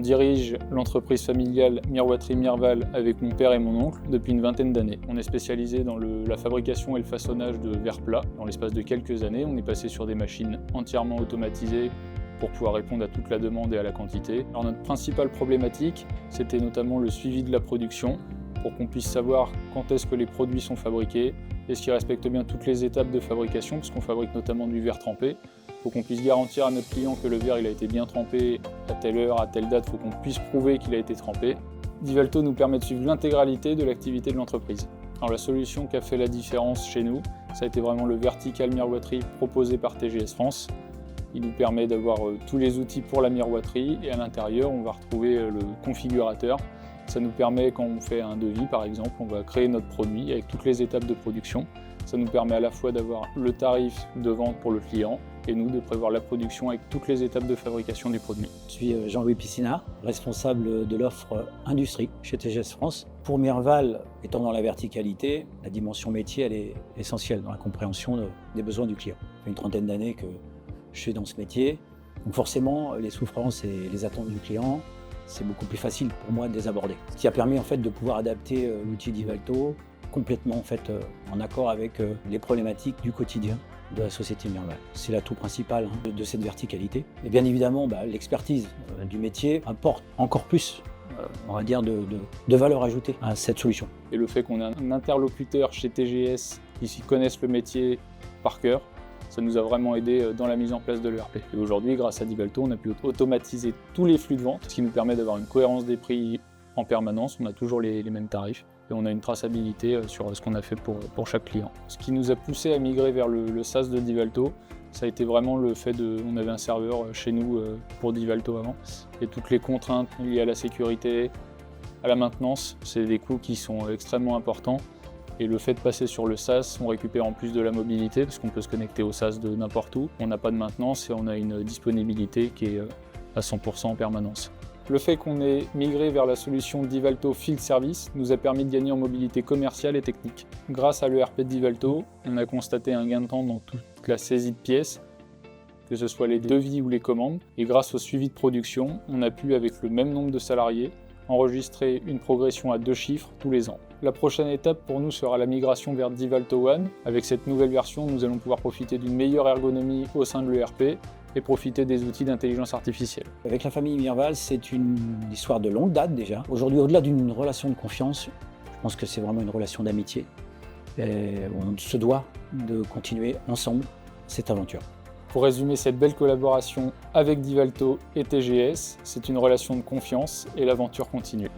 dirige l'entreprise familiale Miroiterie Mirval avec mon père et mon oncle depuis une vingtaine d'années. On est spécialisé dans la fabrication et le façonnage de verres plats. Dans l'espace de quelques années, on est passé sur des machines entièrement automatisées pour pouvoir répondre à toute la demande et à la quantité. Alors notre principale problématique, c'était notamment le suivi de la production pour qu'on puisse savoir quand est-ce que les produits sont fabriqués, est-ce qu'ils respectent bien toutes les étapes de fabrication, puisqu'on fabrique notamment du verre trempé. Il faut qu'on puisse garantir à notre client que le verre il a été bien trempé à telle heure, à telle date, il faut qu'on puisse prouver qu'il a été trempé. Divalto nous permet de suivre l'intégralité de l'activité de l'entreprise. Alors la solution qui a fait la différence chez nous, ça a été vraiment le vertical miroiterie proposé par TGS France. Il nous permet d'avoir tous les outils pour la miroiterie et à l'intérieur, on va retrouver le configurateur. Ça nous permet, quand on fait un devis par exemple, on va créer notre produit avec toutes les étapes de production. Ça nous permet à la fois d'avoir le tarif de vente pour le client et nous de prévoir la production avec toutes les étapes de fabrication du produit. Je suis Jean-Louis Piscina, responsable de l'offre industrie chez TGS France. Pour Mirval, étant dans la verticalité, la dimension métier elle est essentielle dans la compréhension des besoins du client. Ça fait une trentaine d'années que je suis dans ce métier, donc forcément les souffrances et les attentes du client, c'est beaucoup plus facile pour moi de les aborder. Ce qui a permis en fait de pouvoir adapter l'outil Divalto complètement en fait en accord avec les problématiques du quotidien de la société Mirval. C'est l'atout principal de cette verticalité. Et bien évidemment, l'expertise du métier apporte encore plus, on va dire, de valeur ajoutée à cette solution. Et le fait qu'on ait un interlocuteur chez TGS qui connaisse le métier par cœur, ça nous a vraiment aidé dans la mise en place de l'ERP. Et aujourd'hui, grâce à Divalto, on a pu automatiser tous les flux de vente, ce qui nous permet d'avoir une cohérence des prix en permanence. On a toujours les mêmes tarifs et on a une traçabilité sur ce qu'on a fait pour chaque client. Ce qui nous a poussé à migrer vers le SaaS de Divalto, ça a été vraiment le fait on avait un serveur chez nous pour Divalto avant, et toutes les contraintes liées à la sécurité, à la maintenance, c'est des coûts qui sont extrêmement importants. Et le fait de passer sur le SaaS, on récupère en plus de la mobilité parce qu'on peut se connecter au SaaS de n'importe où. On n'a pas de maintenance et on a une disponibilité qui est à 100% en permanence. Le fait qu'on ait migré vers la solution Divalto Field Service nous a permis de gagner en mobilité commerciale et technique. Grâce à l'ERP de Divalto, on a constaté un gain de temps dans toute la saisie de pièces, que ce soit les devis ou les commandes. Et grâce au suivi de production, on a pu, avec le même nombre de salariés, enregistrer une progression à 2 chiffres tous les ans. La prochaine étape pour nous sera la migration vers Divalto One. Avec cette nouvelle version, nous allons pouvoir profiter d'une meilleure ergonomie au sein de l'ERP et profiter des outils d'intelligence artificielle. Avec la famille Mirval, c'est une histoire de longue date déjà. Aujourd'hui, au-delà d'une relation de confiance, je pense que c'est vraiment une relation d'amitié. On se doit de continuer ensemble cette aventure. Pour résumer cette belle collaboration avec Divalto et TGS, c'est une relation de confiance et l'aventure continue.